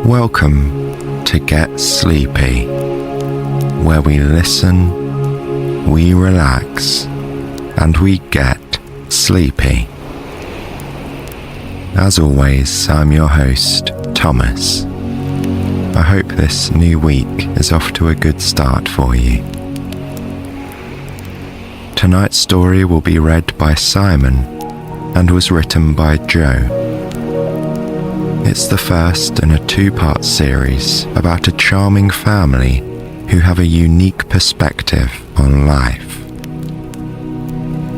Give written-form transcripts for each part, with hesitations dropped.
Welcome to Get Sleepy, where we listen, we relax, and we get sleepy. As always, I'm your host, Thomas. I hope this new week is off to a good start for you. Tonight's story will be read by Simon and was written by Joe. It's the first in a two-part series about a charming family who have a unique perspective on life.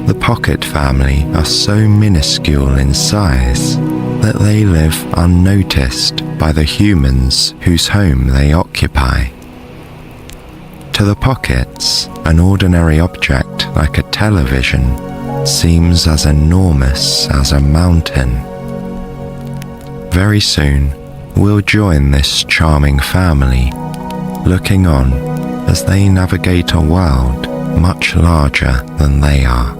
The Pocket family are so minuscule in size that they live unnoticed by the humans whose home they occupy. To the Pockets, an ordinary object like a television seems as enormous as a mountain. Very soon, we'll join this charming family, looking on as they navigate a world much larger than they are.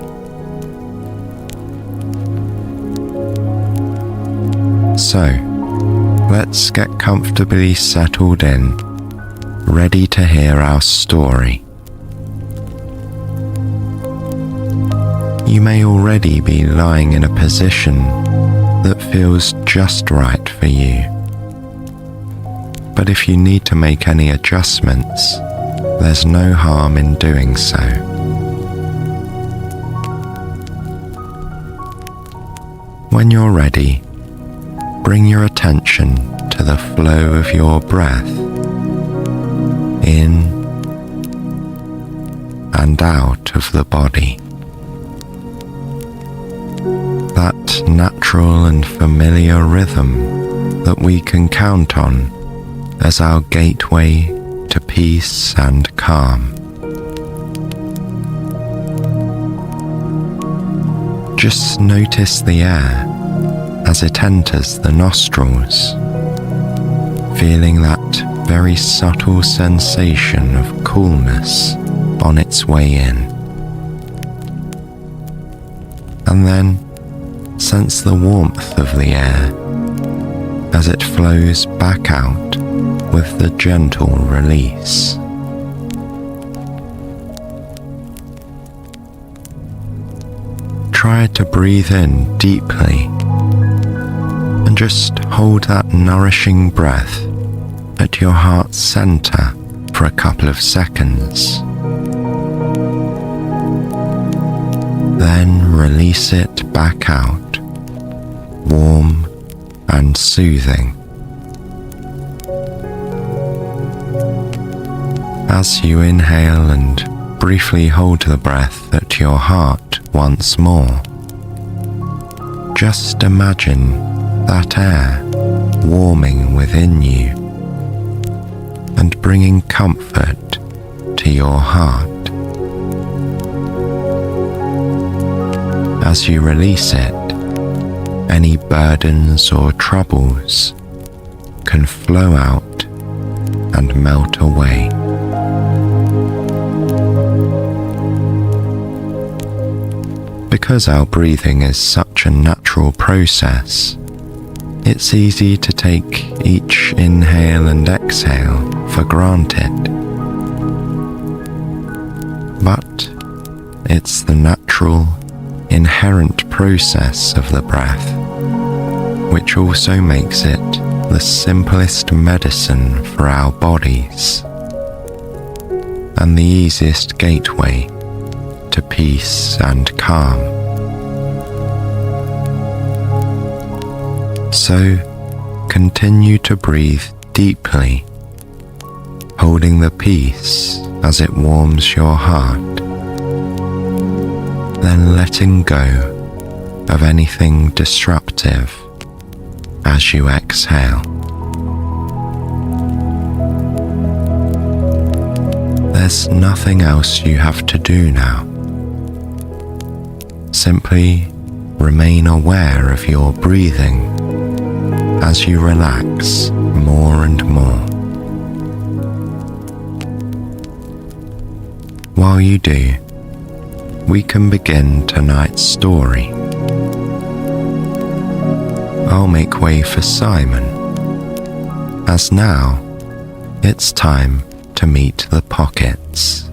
So, let's get comfortably settled in, ready to hear our story. You may already be lying in a position that feels just right for you. But if you need to make any adjustments, there's no harm in doing so. When you're ready, bring your attention to the flow of your breath, in and out of the body. That natural and familiar rhythm that we can count on as our gateway to peace and calm. Just notice the air as it enters the nostrils, feeling that very subtle sensation of coolness on its way in. And then sense the warmth of the air as it flows back out with the gentle release. Try to breathe in deeply and just hold that nourishing breath at your heart's center for a couple of seconds. Then release it back out, warm and soothing. As you inhale and briefly hold the breath at your heart once more, just imagine that air warming within you and bringing comfort to your heart. As you release it, any burdens or troubles can flow out and melt away. Because our breathing is such a natural process, it's easy to take each inhale and exhale for granted. But it's the natural, inherent process of the breath, which also makes it the simplest medicine for our bodies and the easiest gateway to peace and calm. So, continue to breathe deeply, holding the peace as it warms your heart, then letting go of anything disruptive as you exhale. There's nothing else you have to do now. Simply remain aware of your breathing as you relax more and more. While you do, we can begin tonight's story. I'll make way for Simon, as now it's time to meet the Pockets.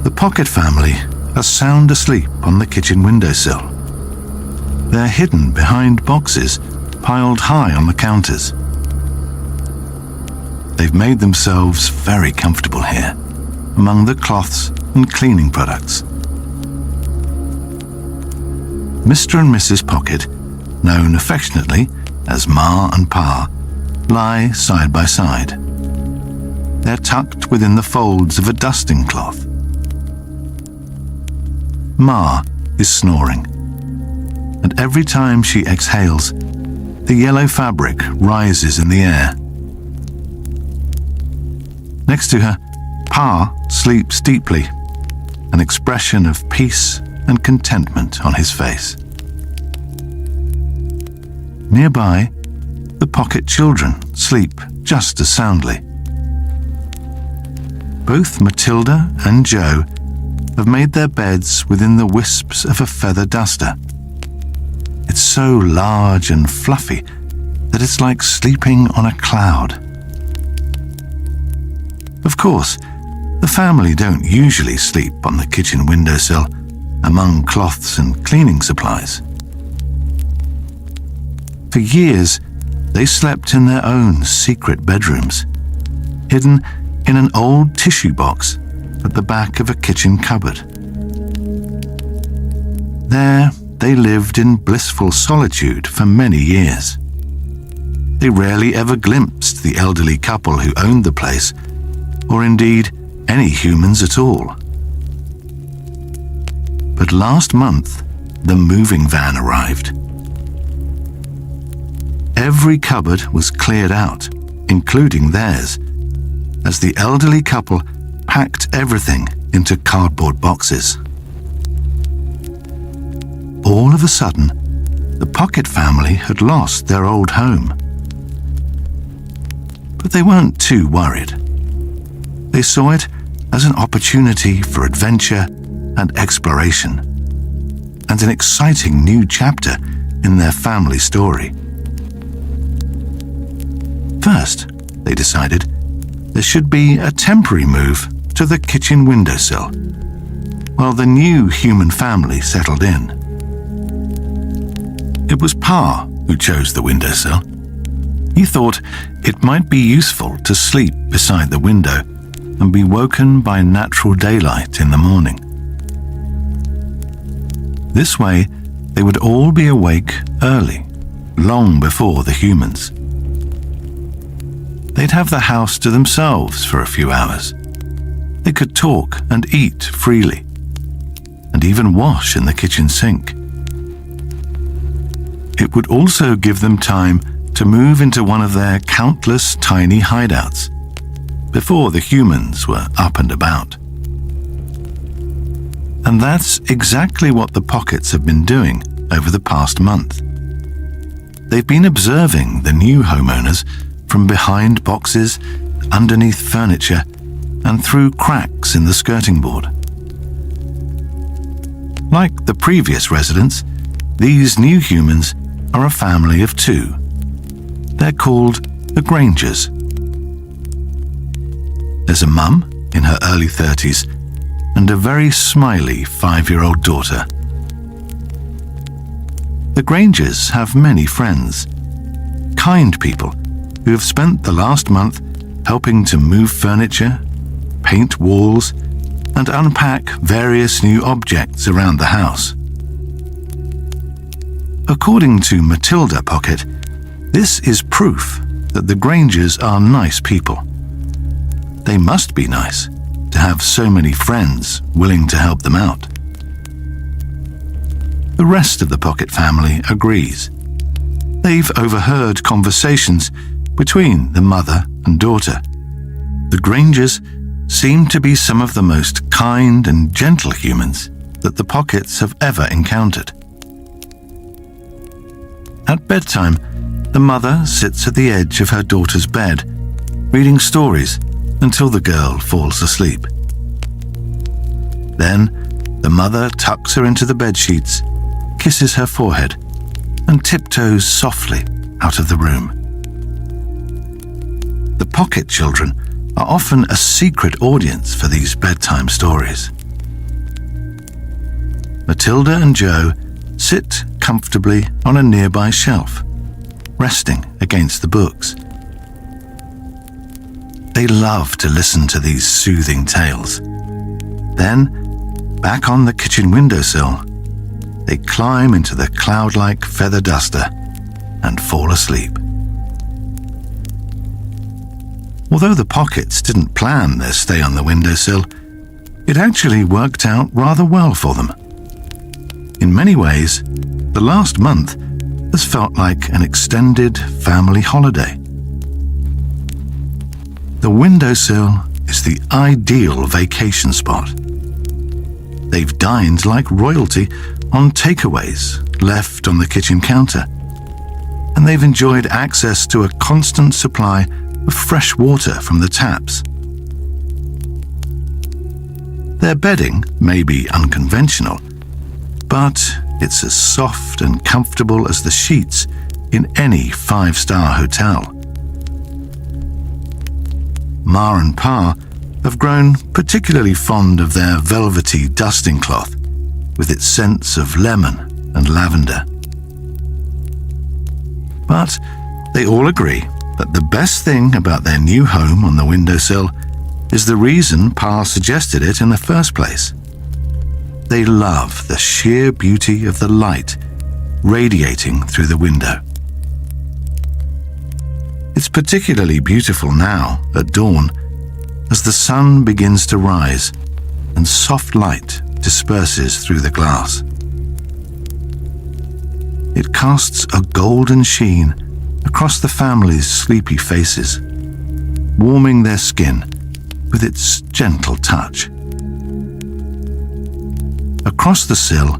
The Pocket family are sound asleep on the kitchen windowsill. They're hidden behind boxes piled high on the counters. They've made themselves very comfortable here, among the cloths and cleaning products. Mr. and Mrs. Pocket, known affectionately as Ma and Pa, lie side by side. They're tucked within the folds of a dusting cloth. Ma is snoring, and every time she exhales, the yellow fabric rises in the air. Next to her, Pa sleeps deeply, an expression of peace and contentment on his face. Nearby, the Pocket children sleep just as soundly. Both Matilda and Joe have made their beds within the wisps of a feather duster. It's so large and fluffy that it's like sleeping on a cloud. Of course, the family don't usually sleep on the kitchen windowsill among cloths and cleaning supplies. For years, they slept in their own secret bedrooms, hidden in an old tissue box at the back of a kitchen cupboard. There, they lived in blissful solitude for many years. They rarely ever glimpsed the elderly couple who owned the place, or indeed any humans at all. But last month, the moving van arrived. Every cupboard was cleared out, including theirs, as the elderly couple packed everything into cardboard boxes. All of a sudden, the Pocket family had lost their old home. But they weren't too worried. They saw it as an opportunity for adventure and exploration, and an exciting new chapter in their family story. First, they decided, there should be a temporary move to the kitchen windowsill, while the new human family settled in. It was Pa who chose the windowsill. He thought it might be useful to sleep beside the window and be woken by natural daylight in the morning. This way, they would all be awake early, long before the humans. They'd have the house to themselves for a few hours. They could talk and eat freely, and even wash in the kitchen sink. It would also give them time to move into one of their countless tiny hideouts before the humans were up and about. And that's exactly what the Pockets have been doing over the past month. They've been observing the new homeowners from behind boxes, underneath furniture, and through cracks in the skirting board. Like the previous residents, these new humans are a family of two. They're called the Grangers. There's a mum in her early 30s and a very smiley 5-year-old daughter. The Grangers have many friends, kind people who have spent the last month helping to move furniture, paint walls, and unpack various new objects around the house. According to Matilda Pocket, this is proof that the Grangers are nice people. They must be nice to have so many friends willing to help them out. The rest of the Pocket family agrees. They've overheard conversations between the mother and daughter. The Grangers seem to be some of the most kind and gentle humans that the Pockets have ever encountered. At bedtime, the mother sits at the edge of her daughter's bed, reading stories until the girl falls asleep. Then, the mother tucks her into the bedsheets, kisses her forehead, and tiptoes softly out of the room. The Pocket children are often a secret audience for these bedtime stories. Matilda and Joe sit comfortably on a nearby shelf, resting against the books. They love to listen to these soothing tales. Then, back on the kitchen windowsill, they climb into the cloud-like feather duster and fall asleep. Although the Pockets didn't plan their stay on the windowsill, it actually worked out rather well for them. In many ways, the last month has felt like an extended family holiday. The windowsill is the ideal vacation spot. They've dined like royalty on takeaways left on the kitchen counter, and they've enjoyed access to a constant supply of fresh water from the taps. Their bedding may be unconventional, but it's as soft and comfortable as the sheets in any five-star hotel. Ma and Pa have grown particularly fond of their velvety dusting cloth with its scents of lemon and lavender. But they all agree that the best thing about their new home on the windowsill is the reason Pa suggested it in the first place. They love the sheer beauty of the light radiating through the window. It's particularly beautiful now at dawn as the sun begins to rise and soft light disperses through the glass. It casts a golden sheen across the family's sleepy faces, warming their skin with its gentle touch. Across the sill,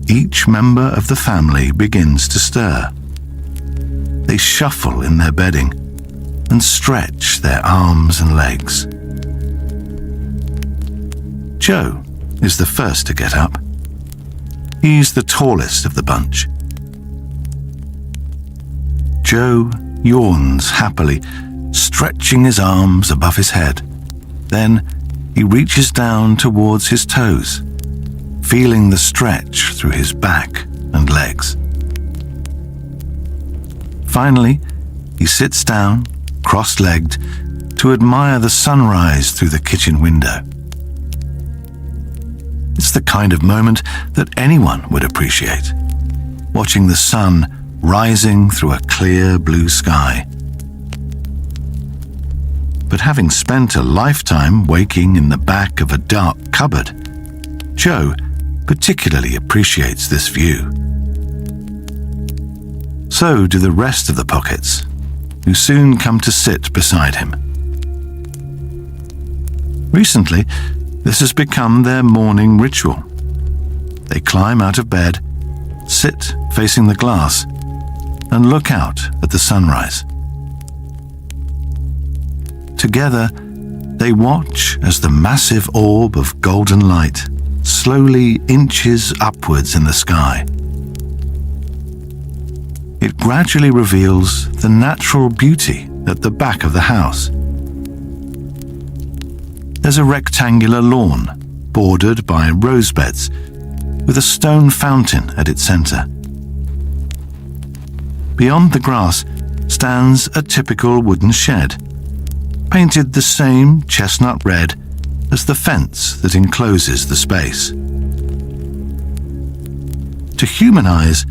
each member of the family begins to stir. They shuffle in their bedding and stretch their arms and legs. Joe is the first to get up. He's the tallest of the bunch. Joe yawns happily, stretching his arms above his head. Then he reaches down towards his toes, feeling the stretch through his back and legs. Finally, he sits down, cross-legged, to admire the sunrise through the kitchen window. It's the kind of moment that anyone would appreciate, watching the sun rising through a clear blue sky. But having spent a lifetime waking in the back of a dark cupboard, Joe particularly appreciates this view. So do the rest of the Pockets, who soon come to sit beside him. Recently, this has become their morning ritual. They climb out of bed, sit facing the glass, and look out at the sunrise. Together, they watch as the massive orb of golden light slowly inches upwards in the sky. It gradually reveals the natural beauty at the back of the house. There's a rectangular lawn bordered by rose beds with a stone fountain at its center. Beyond the grass stands a typical wooden shed, painted the same chestnut red as the fence that encloses the space. To human eyes,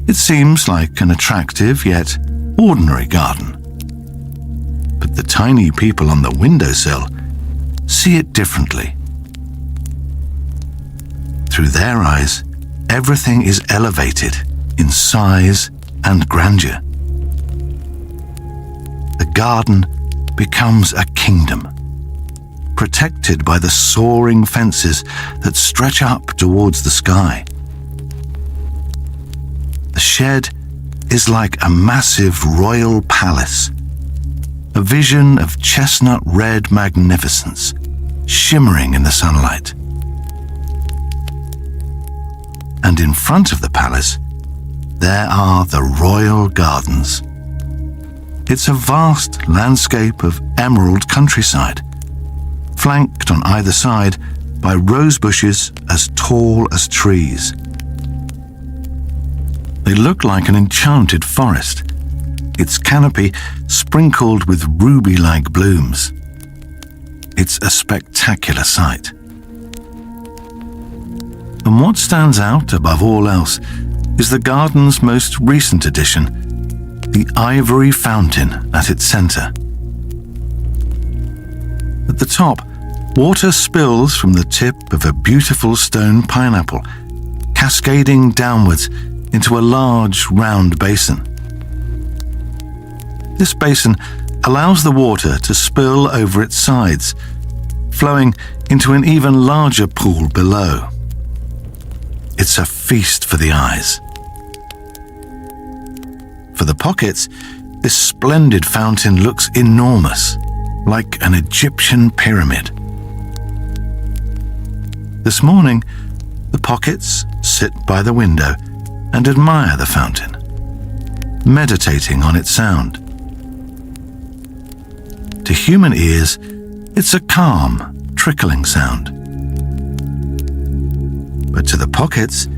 it seems like an attractive yet ordinary garden. But the tiny people on the windowsill see it differently. Through their eyes, everything is elevated in size and grandeur. The garden becomes a kingdom, protected by the soaring fences that stretch up towards the sky. The shed is like a massive royal palace, a vision of chestnut red magnificence, shimmering in the sunlight. And in front of the palace, there are the royal gardens. It's a vast landscape of emerald countryside, flanked on either side by rose bushes as tall as trees. They look like an enchanted forest, its canopy sprinkled with ruby-like blooms. It's a spectacular sight. And what stands out above all else is the garden's most recent addition, the ivory fountain at its center. At the top, water spills from the tip of a beautiful stone pineapple, cascading downwards into a large round basin. This basin allows the water to spill over its sides, flowing into an even larger pool below. It's a feast for the eyes. For the pockets, this splendid fountain looks enormous, like an Egyptian pyramid. This morning, the pockets sit by the window and admire the fountain, meditating on its sound. To human ears, it's a calm, trickling sound. But to the pockets,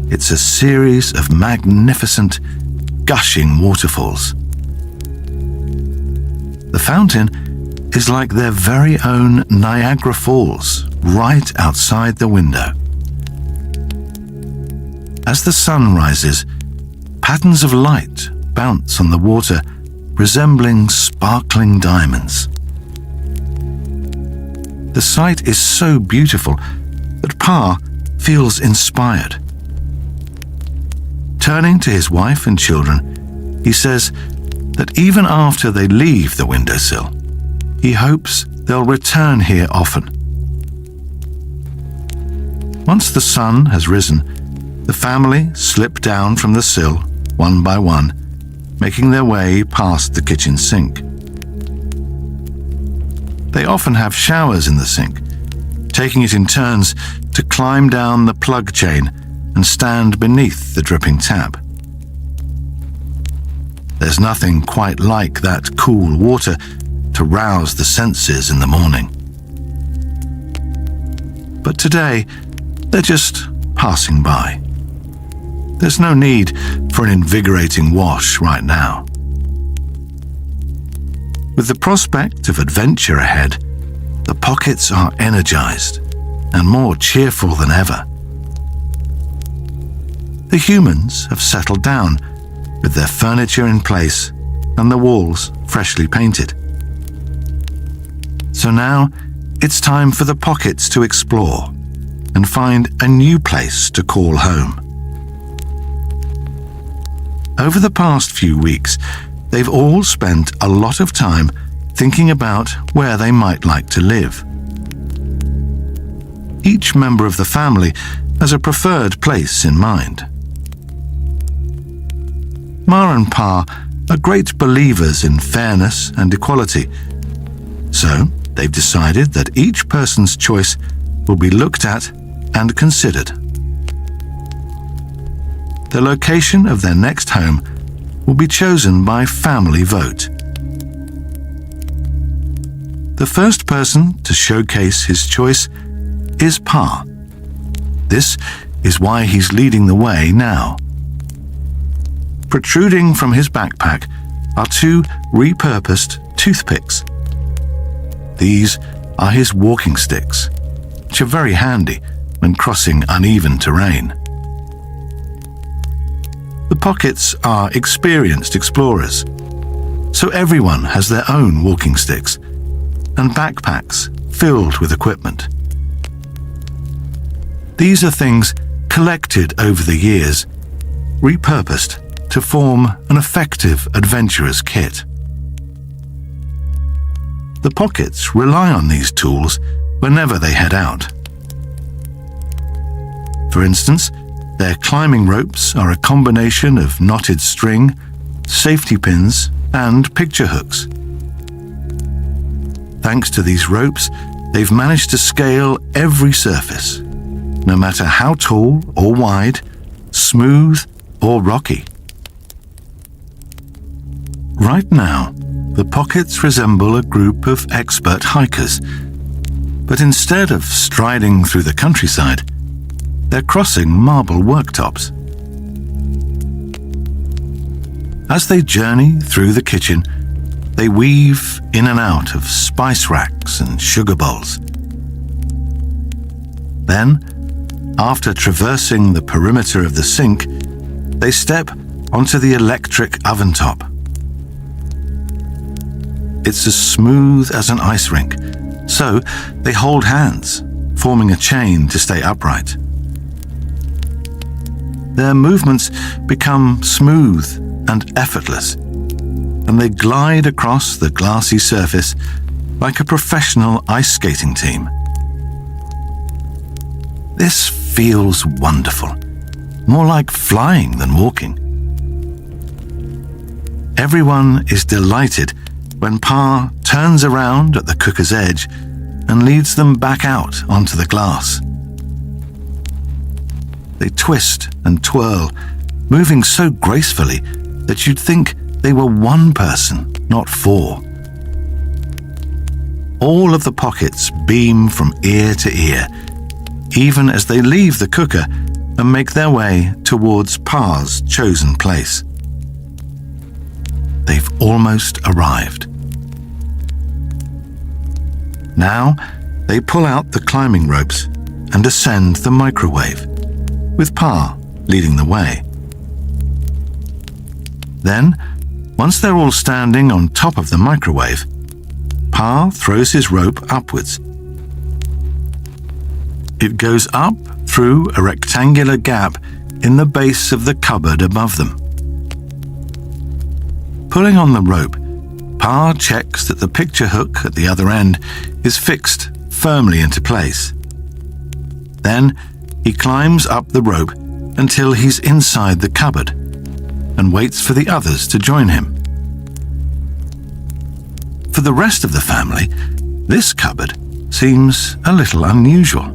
it's a series of magnificent, gushing waterfalls. The fountain is like their very own Niagara Falls, right outside the window. As the sun rises, patterns of light bounce on the water, resembling sparkling diamonds. The sight is so beautiful that Pa feels inspired. Turning to his wife and children, he says that even after they leave the windowsill, he hopes they'll return here often. Once the sun has risen, the family slip down from the sill, one by one, making their way past the kitchen sink. They often have showers in the sink, taking it in turns to climb down the plug chain and stand beneath the dripping tap. There's nothing quite like that cool water to rouse the senses in the morning. But today, they're just passing by. There's no need for an invigorating wash right now. With the prospect of adventure ahead, the pockets are energized and more cheerful than ever. The humans have settled down with their furniture in place and the walls freshly painted. So now it's time for the pockets to explore and find a new place to call home. Over the past few weeks, they've all spent a lot of time thinking about where they might like to live. Each member of the family has a preferred place in mind. Ma and Pa are great believers in fairness and equality, so they've decided that each person's choice will be looked at and considered. The location of their next home will be chosen by family vote. The first person to showcase his choice is Pa. This is why he's leading the way now. Protruding from his backpack are two repurposed toothpicks. These are his walking sticks, which are very handy when crossing uneven terrain. The pockets are experienced explorers, so everyone has their own walking sticks and backpacks filled with equipment. These are things collected over the years, repurposed to form an effective adventurer's kit. the Pockets rely on these tools whenever they head out. For instance, their climbing ropes are a combination of knotted string, safety pins, and picture hooks. Thanks to these ropes, they've managed to scale every surface, no matter how tall or wide, smooth or rocky. Right now, the Pockets resemble a group of expert hikers, but instead of striding through the countryside, they're crossing marble worktops. As they journey through the kitchen, they weave in and out of spice racks and sugar bowls. Then, after traversing the perimeter of the sink, they step onto the electric oven top. It's as smooth as an ice rink, so they hold hands, forming a chain to stay upright. Their movements become smooth and effortless, and they glide across the glassy surface like a professional ice skating team. This feels wonderful, more like flying than walking. Everyone is delighted when Pa turns around at the cooker's edge and leads them back out onto the glass. They twist and twirl, moving so gracefully that you'd think they were one person, not four. All of the Pockets beam from ear to ear, even as they leave the cooker and make their way towards Pa's chosen place. They've almost arrived. Now, they pull out the climbing ropes and ascend the microwave, with Pa leading the way. Then, once they're all standing on top of the microwave, Pa throws his rope upwards. It goes up through a rectangular gap in the base of the cupboard above them. Pulling on the rope, Pa checks that the picture hook at the other end is fixed firmly into place. Then he climbs up the rope until he's inside the cupboard and waits for the others to join him. For the rest of the family, this cupboard seems a little unusual.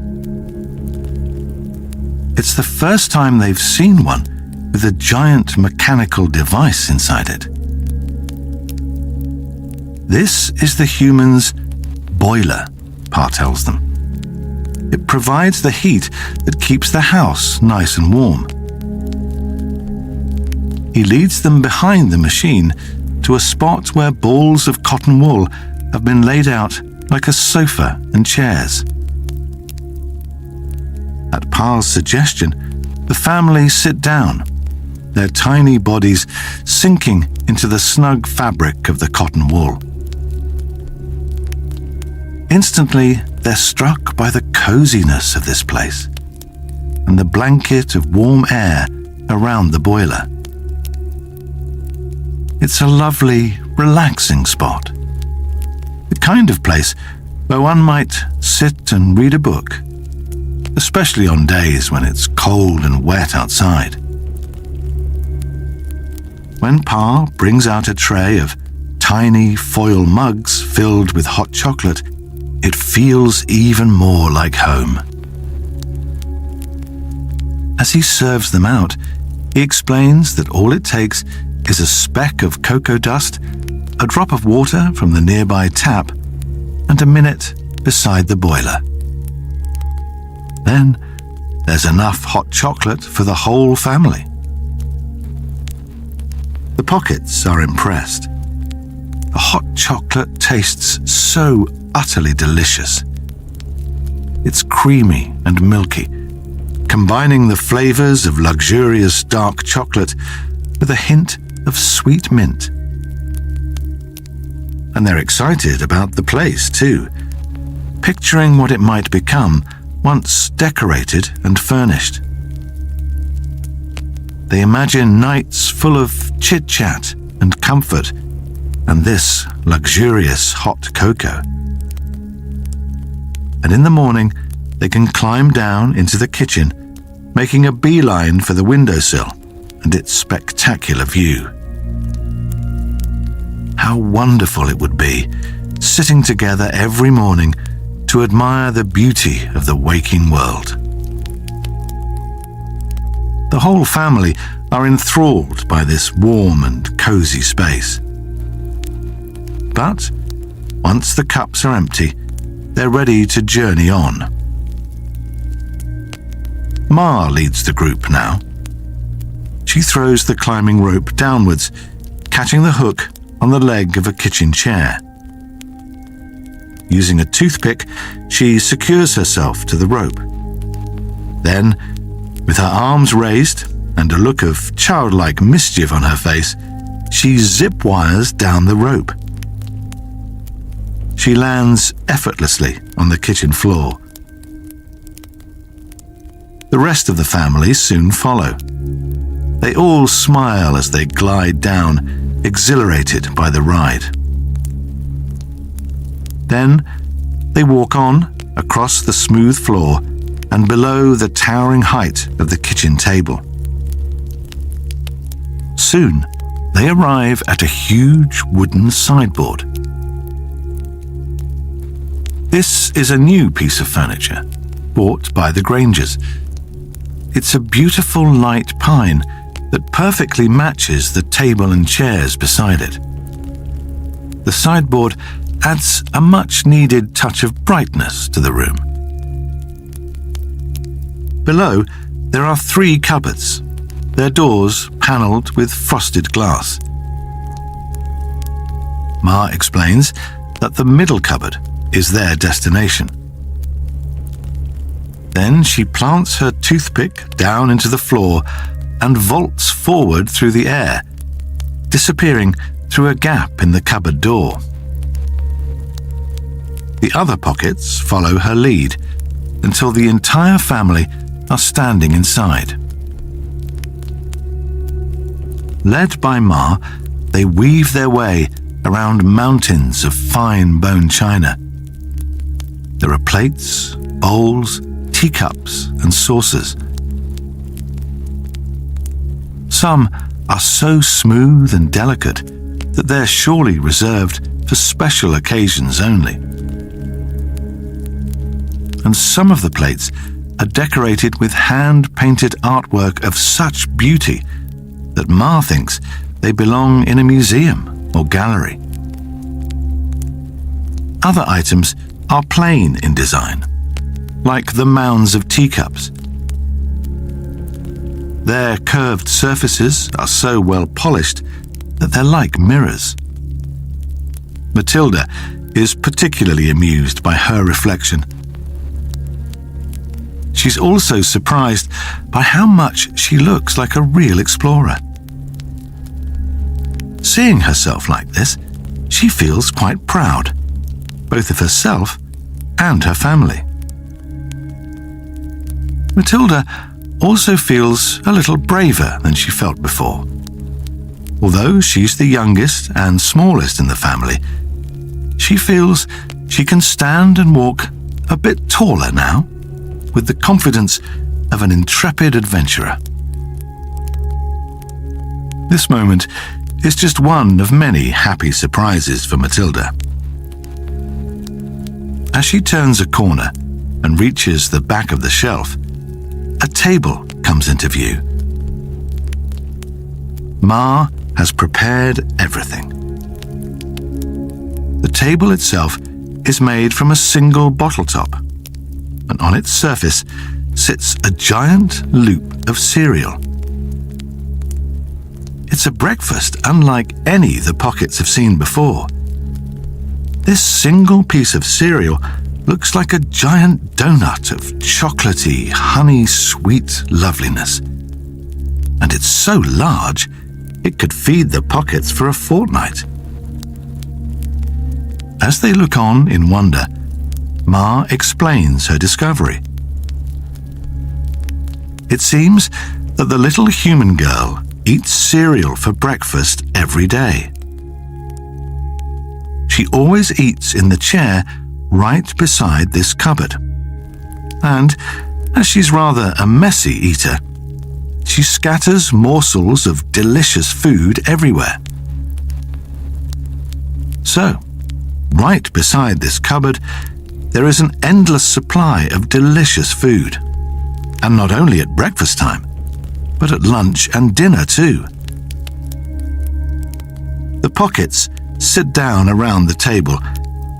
It's the first time they've seen one with a giant mechanical device inside it. This is the human's boiler, Pa tells them. It provides the heat that keeps the house nice and warm. He leads them behind the machine to a spot where balls of cotton wool have been laid out like a sofa and chairs. At Pa's suggestion, the family sit down, their tiny bodies sinking into the snug fabric of the cotton wool. Instantly, they're struck by the coziness of this place and the blanket of warm air around the boiler. It's a lovely, relaxing spot. The kind of place where one might sit and read a book, especially on days when it's cold and wet outside. When Pa brings out a tray of tiny foil mugs filled with hot chocolate, it feels even more like home. As he serves them out, he explains that all it takes is a speck of cocoa dust, a drop of water from the nearby tap, and a minute beside the boiler. Then there's enough hot chocolate for the whole family. The Pockets are impressed. The hot chocolate tastes so utterly delicious. It's creamy and milky, combining the flavors of luxurious dark chocolate with a hint of sweet mint. And they're excited about the place too, picturing what it might become once decorated and furnished. They imagine nights full of chit-chat and comfort and this luxurious hot cocoa. And in the morning, they can climb down into the kitchen, making a beeline for the windowsill and its spectacular view. How wonderful it would be, sitting together every morning to admire the beauty of the waking world. The whole family are enthralled by this warm and cozy space. But once the cups are empty, they're ready to journey on. Ma leads the group now. She throws the climbing rope downwards, catching the hook on the leg of a kitchen chair. Using a toothpick, she secures herself to the rope. Then, with her arms raised and a look of childlike mischief on her face, she zip wires down the rope. She lands effortlessly on the kitchen floor. The rest of the family soon follow. They all smile as they glide down, exhilarated by the ride. Then they walk on across the smooth floor and below the towering height of the kitchen table. Soon, they arrive at a huge wooden sideboard. This is a new piece of furniture, bought by the Grangers. It's a beautiful light pine that perfectly matches the table and chairs beside it. The sideboard adds a much-needed touch of brightness to the room. Below, there are 3 cupboards, their doors panelled with frosted glass. Ma explains that the middle cupboard is their destination. Then she plants her toothpick down into the floor and vaults forward through the air, disappearing through a gap in the cupboard door. The other pockets follow her lead until the entire family are standing inside. Led by Ma, they weave their way around mountains of fine bone china. There are plates, bowls, teacups, and saucers. Some are so smooth and delicate that they're surely reserved for special occasions only. And some of the plates are decorated with hand-painted artwork of such beauty that Ma thinks they belong in a museum or gallery. Other items are plain in design, like the mounds of teacups. Their curved surfaces are so well polished that they're like mirrors. Matilda is particularly amused by her reflection. She's also surprised by how much she looks like a real explorer. Seeing herself like this, she feels quite proud, both of herself and her family. Matilda also feels a little braver than she felt before. Although she's the youngest and smallest in the family, she feels she can stand and walk a bit taller now, with the confidence of an intrepid adventurer. This moment is just one of many happy surprises for Matilda. As she turns a corner and reaches the back of the shelf, a table comes into view. Ma has prepared everything. The table itself is made from a single bottle top, and on its surface sits a giant loop of cereal. It's a breakfast unlike any the Pockets have seen before. This single piece of cereal looks like a giant donut of chocolatey, honey-sweet loveliness. And it's so large, it could feed the Pockets for a fortnight. As they look on in wonder, Ma explains her discovery. It seems that the little human girl eats cereal for breakfast every day. she always eats in the chair right beside this cupboard. And, as she's rather a messy eater, she scatters morsels of delicious food everywhere. So, right beside this cupboard, there is an endless supply of delicious food. And not only at breakfast time, but at lunch and dinner too. The Pockets sit down around the table,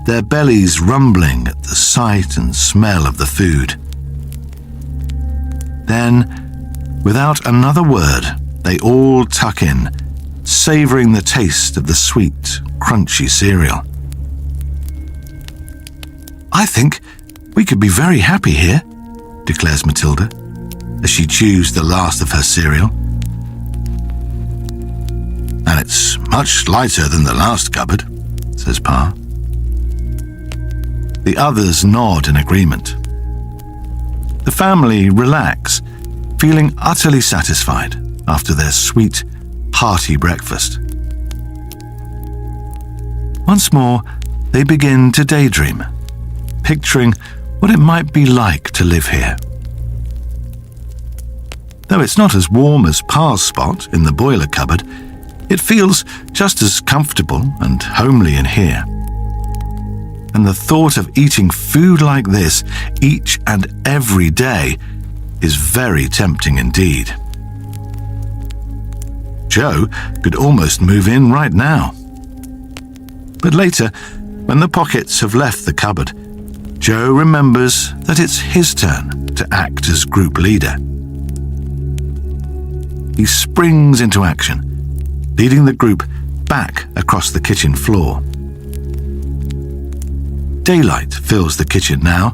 their bellies rumbling at the sight and smell of the food. Then, without another word, they all tuck in, savouring the taste of the sweet, crunchy cereal. "I think we could be very happy here," declares Matilda, as she chews the last of her cereal. "And it's much lighter than the last cupboard," says Pa. The others nod in agreement. The family relax, feeling utterly satisfied after their sweet, hearty breakfast. Once more, they begin to daydream, picturing what it might be like to live here. Though it's not as warm as Pa's spot in the boiler cupboard, it feels just as comfortable and homely in here. And the thought of eating food like this each and every day is very tempting indeed. Joe could almost move in right now. But later, when the Pockets have left the cupboard, Joe remembers that it's his turn to act as group leader. He springs into action, leading the group back across the kitchen floor. Daylight fills the kitchen now.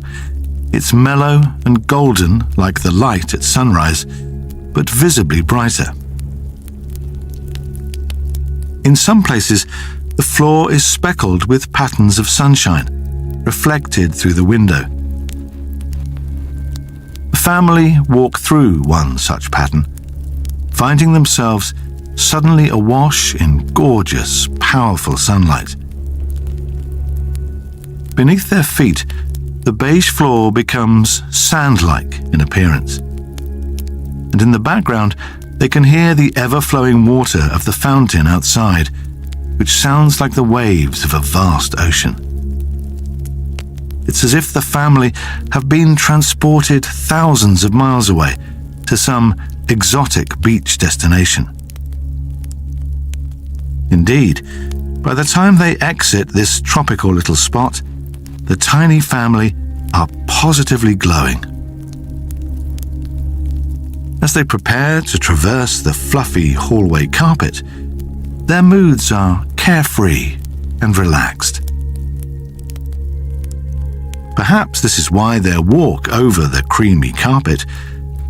It's mellow and golden like the light at sunrise, but visibly brighter. In some places, the floor is speckled with patterns of sunshine, reflected through the window. The family walk through one such pattern, finding themselves suddenly awash in gorgeous, powerful sunlight. Beneath their feet, the beige floor becomes sand-like in appearance. And in the background, they can hear the ever-flowing water of the fountain outside, which sounds like the waves of a vast ocean. It's as if the family have been transported thousands of miles away to some exotic beach destination. Indeed, by the time they exit this tropical little spot, the tiny family are positively glowing. As they prepare to traverse the fluffy hallway carpet, their moods are carefree and relaxed. Perhaps this is why their walk over the creamy carpet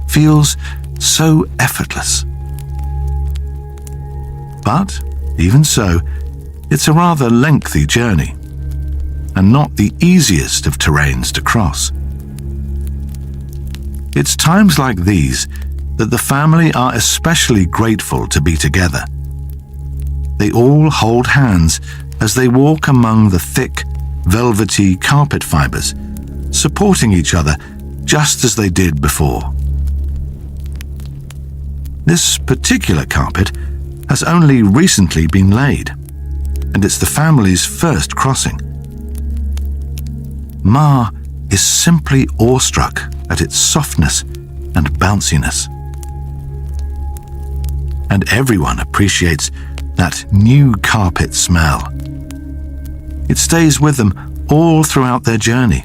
feels so effortless. But, even so, it's a rather lengthy journey, and not the easiest of terrains to cross. It's times like these that the family are especially grateful to be together. They all hold hands as they walk among the thick, velvety carpet fibers, supporting each other just as they did before. This particular carpet has only recently been laid, and it's the family's first crossing. Ma is simply awestruck at its softness and bounciness. And everyone appreciates that new carpet smell. It stays with them all throughout their journey,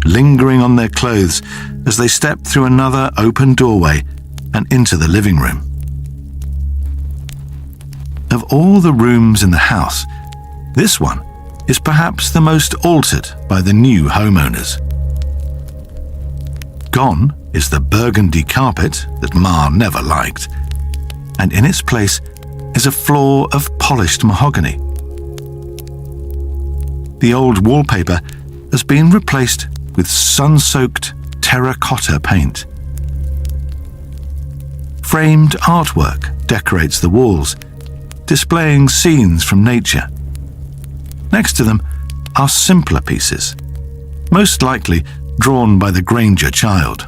lingering on their clothes as they step through another open doorway and into the living room. Of all the rooms in the house, this one is perhaps the most altered by the new homeowners. Gone is the burgundy carpet that Ma never liked, and in its place is a floor of polished mahogany. The old wallpaper has been replaced with sun-soaked terracotta paint. Framed artwork decorates the walls, displaying scenes from nature. Next to them are simpler pieces, most likely drawn by the Granger child.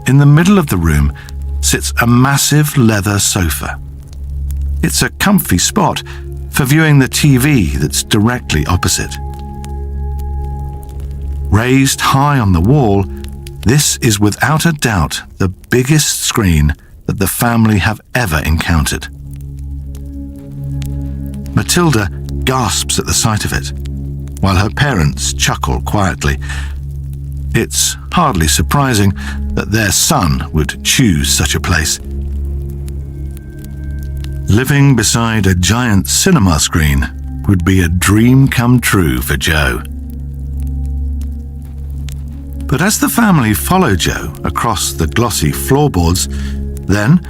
In the middle of the room sits a massive leather sofa. It's a comfy spot for viewing the TV that's directly opposite. Raised high on the wall, this is without a doubt the biggest screen that the family have ever encountered. Matilda gasps at the sight of it, while her parents chuckle quietly. It's hardly surprising that their son would choose such a place. Living beside a giant cinema screen would be a dream come true for Joe. But as the family follow Joe across the glossy floorboards, then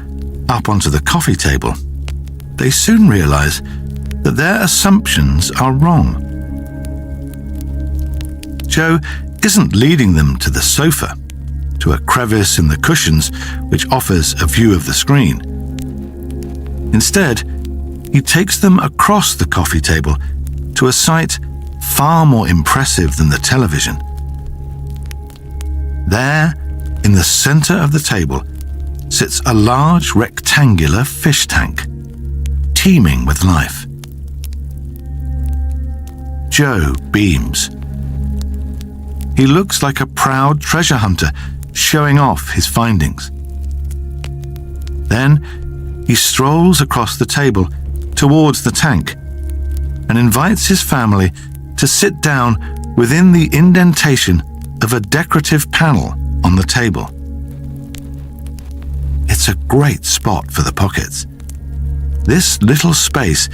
up onto the coffee table, they soon realize that their assumptions are wrong. Joe isn't leading them to the sofa, to a crevice in the cushions which offers a view of the screen. Instead, he takes them across the coffee table to a sight far more impressive than the television. There, in the center of the table, sits a large rectangular fish tank, teeming with life. Joe beams. He looks like a proud treasure hunter showing off his findings. Then he strolls across the table towards the tank and invites his family to sit down within the indentation of a decorative panel on the table. It's a great spot for the pockets. This little space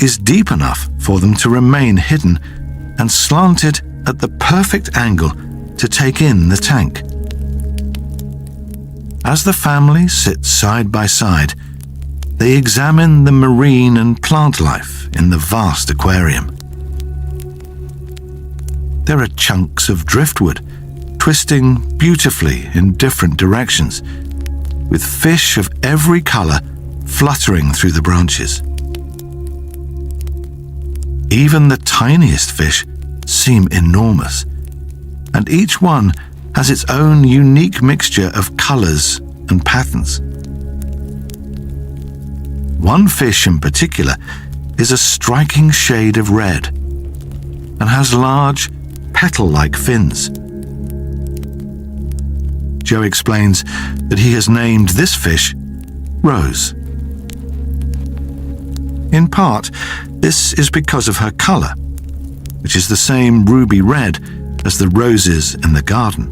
is deep enough for them to remain hidden and slanted at the perfect angle to take in the tank. As the family sits side by side, they examine the marine and plant life in the vast aquarium. There are chunks of driftwood twisting beautifully in different directions, with fish of every color fluttering through the branches. Even the tiniest fish seem enormous, and each one has its own unique mixture of colors and patterns. One fish in particular is a striking shade of red and has large, petal-like fins. Joe explains that he has named this fish Rose. In part, this is because of her color, which is the same ruby red as the roses in the garden.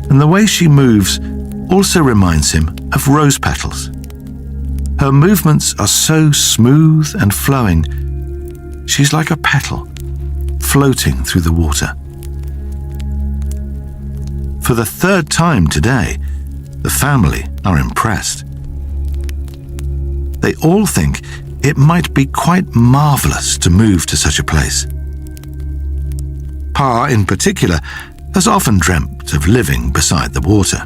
And the way she moves also reminds him of rose petals. Her movements are so smooth and flowing, she's like a petal floating through the water. For the third time today, the family are impressed. They all think it might be quite marvelous to move to such a place. Pa, in particular, has often dreamt of living beside the water.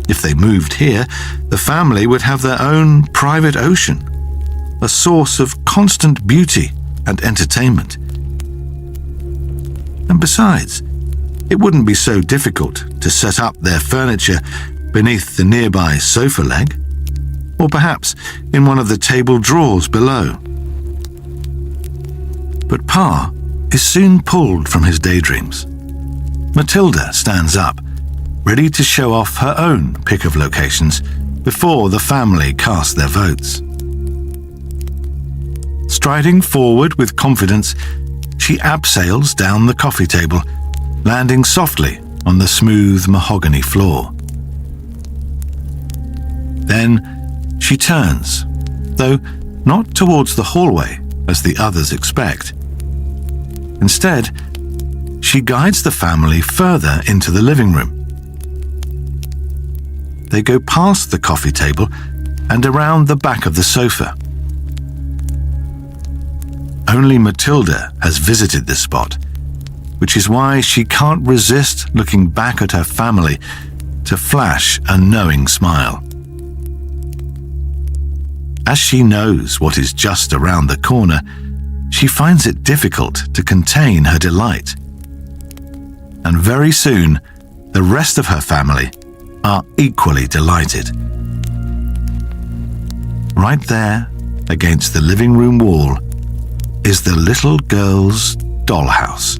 If they moved here, the family would have their own private ocean, a source of constant beauty and entertainment. And besides, it wouldn't be so difficult to set up their furniture beneath the nearby sofa leg, or perhaps in one of the table drawers below. But Pa is soon pulled from his daydreams. Matilda stands up, ready to show off her own pick of locations before the family cast their votes. Striding forward with confidence, she abseils down the coffee table, landing softly on the smooth mahogany floor. Then she turns, though not towards the hallway as the others expect. Instead, she guides the family further into the living room. They go past the coffee table and around the back of the sofa. Only Matilda has visited this spot, which is why she can't resist looking back at her family to flash a knowing smile. As she knows what is just around the corner, she finds it difficult to contain her delight. And very soon, the rest of her family are equally delighted. Right there, against the living room wall, is the little girl's dollhouse.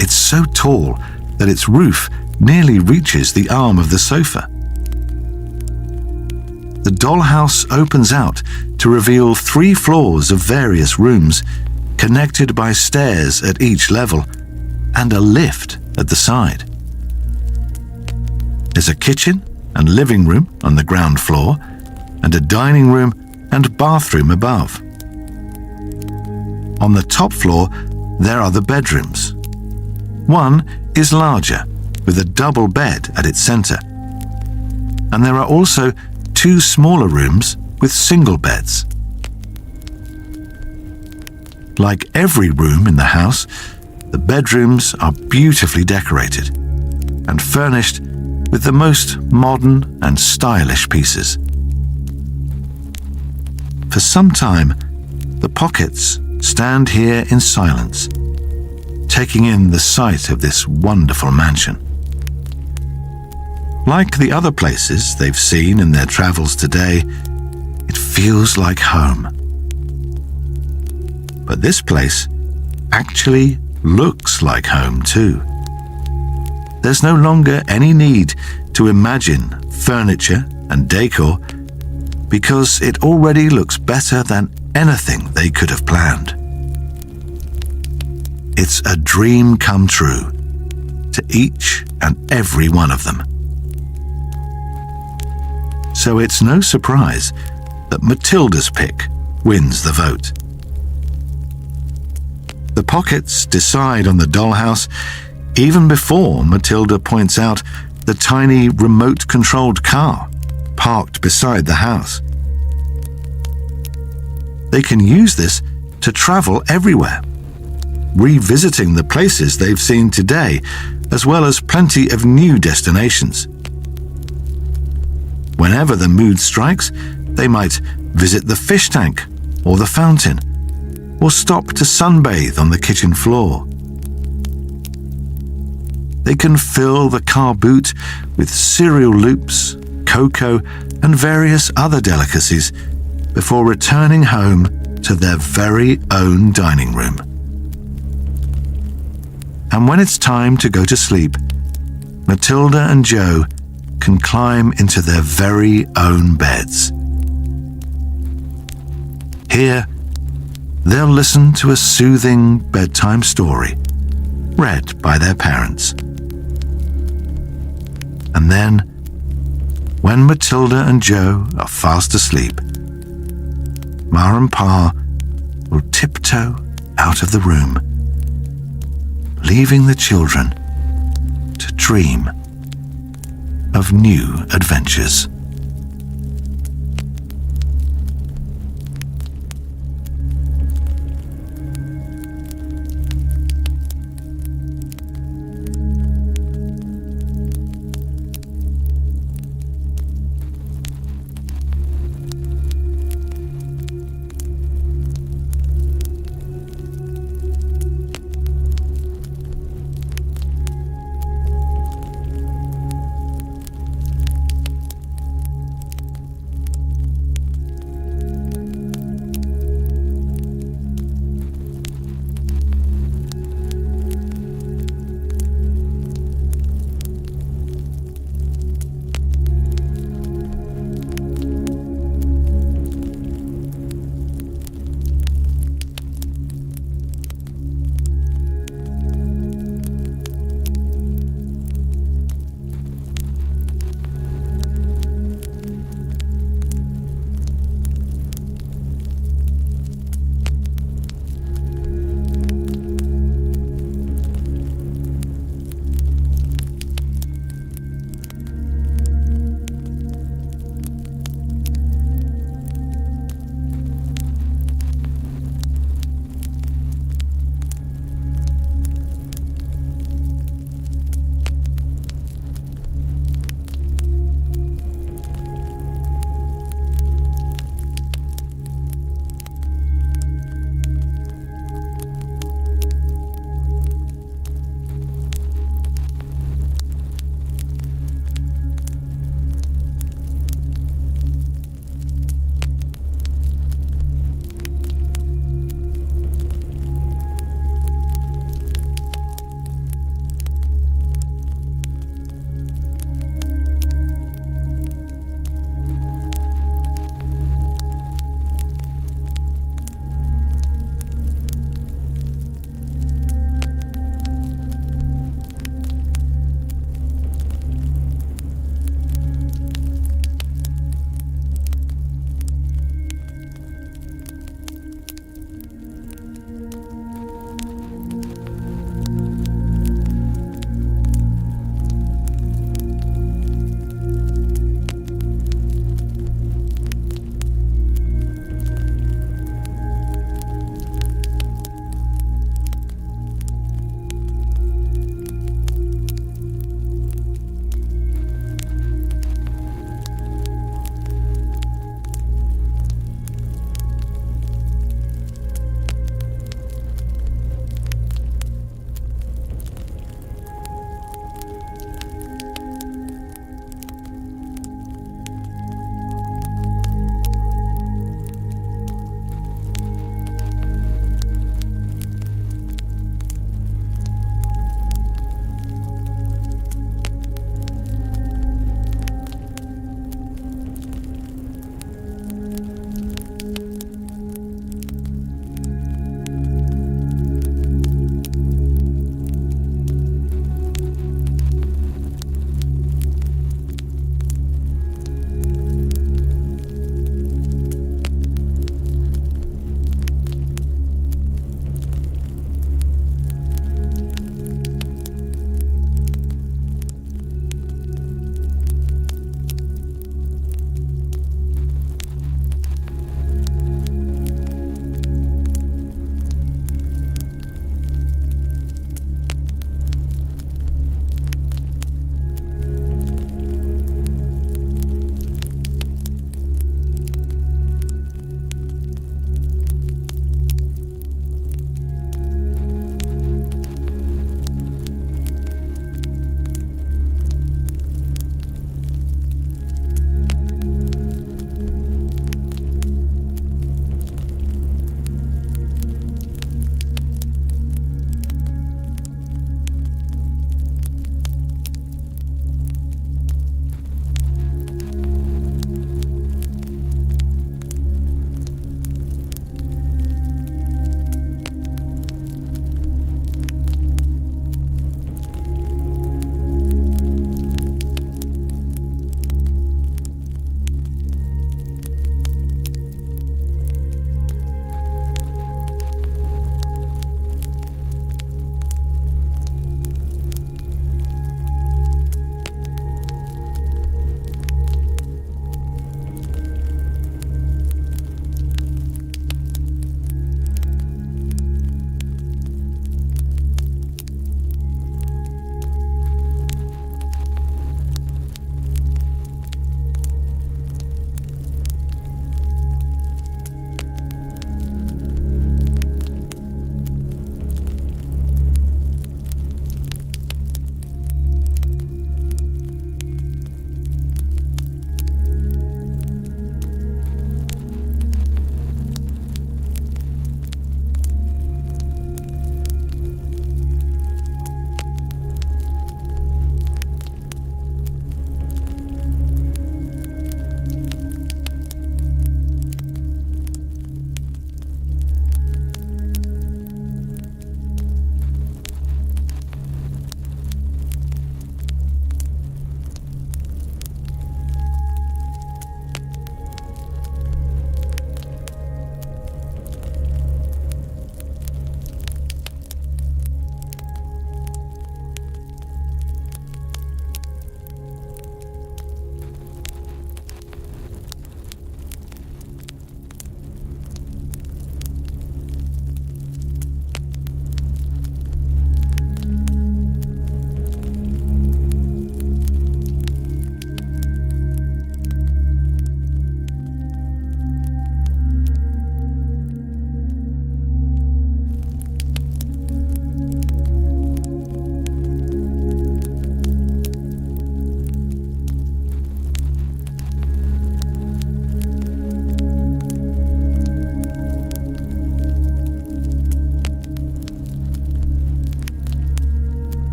It's so tall that its roof nearly reaches the arm of the sofa. The dollhouse opens out to reveal 3 floors of various rooms, connected by stairs at each level and a lift at the side. There's a kitchen and living room on the ground floor, and a dining room and bathroom above. On the top floor, there are the bedrooms. One is larger, with a double bed at its center. And there are also 2 smaller rooms with single beds. Like every room in the house, the bedrooms are beautifully decorated and furnished with the most modern and stylish pieces. For some time, the Pockets stand here in silence, taking in the sight of this wonderful mansion. Like the other places they've seen in their travels today, it feels like home. But this place actually looks like home too. There's no longer any need to imagine furniture and decor, because it already looks better than anything they could have planned. It's a dream come true to each and every one of them. So it's no surprise that Matilda's pick wins the vote. The Pockets decide on the dollhouse even before Matilda points out the tiny remote-controlled car parked beside the house. They can use this to travel everywhere, revisiting the places they've seen today, as well as plenty of new destinations. Whenever the mood strikes, they might visit the fish tank or the fountain, or stop to sunbathe on the kitchen floor. They can fill the car boot with cereal loops, cocoa, and various other delicacies before returning home to their very own dining room. And when it's time to go to sleep, Matilda and Joe can climb into their very own beds. Here, they'll listen to a soothing bedtime story read by their parents. And then, when Matilda and Joe are fast asleep, Ma and Pa will tiptoe out of the room, leaving the children to dream of new adventures.